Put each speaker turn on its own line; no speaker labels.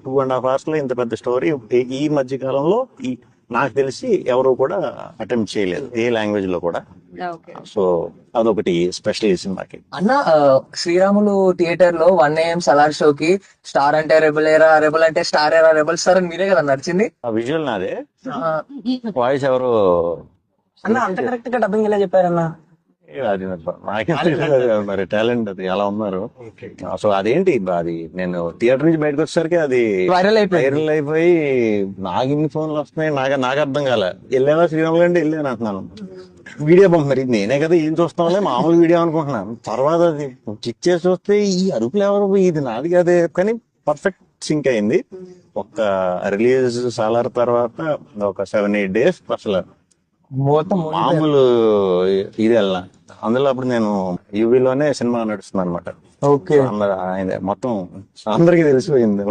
2.5 hours లో ఇంత పెద్ద స్టోరీ ఈ మధ్య కాలంలో నాకు తెలిసి ఎవరు కూడా అటెంప్ట్ చేయలేదు ఏ లాంగ్వేజ్ లో కూడా. సో అదొకటి స్పెషల్ ఈ సినిమాకి.
అన్న శ్రీరాములు థియేటర్ లో 1 AM సలార్ షోకి స్టార్ అంటే రెబల్ ఏరా, రెబల్ అంటే స్టార్ ఏరా, రెబల్ స్టార్ అని మీరే కదా నడిచింది.
ఆ విజువల్ నాదే, వాయిస్ ఎవరు
అన్న అంత కరెక్ట్ గా డబ్బింగ్ ఎలా చెప్పారన్న?
అది నాకే మరి టాలెంట్ అది అలా ఉన్నారు. సో అదేంటి అది నేను థియేటర్ నుంచి బయటకు వచ్చేసరికి అది
వైరల్
అయిపోయి నాకు ఇన్ని ఫోన్లు వస్తున్నాయి, నాకు అర్థం కాలే. వెళ్ళావా శ్రీరాములు అంటే వెళ్ళాను అంటున్నాను. వీడియో పంపి నేనే కదా ఏం చూస్తాంలే మామూలు వీడియో అనుకుంటున్నాను. తర్వాత అది చెక్ చేసి చూస్తే ఈ అరుపులు ఎవరు, ఇది నాది కదే. కానీ పర్ఫెక్ట్ సింక్ అయింది. ఒక రిలీజ్ సాలార్ తర్వాత ఒక 7-8 days అసలు మామూలు ఇది వెళ్ళిన. అందులో అప్పుడు నేను యూవీలోనే సినిమా నడుస్తుంది అనమాట.
ఓకే,
మొత్తం అందరికి తెలిసిపోయింది.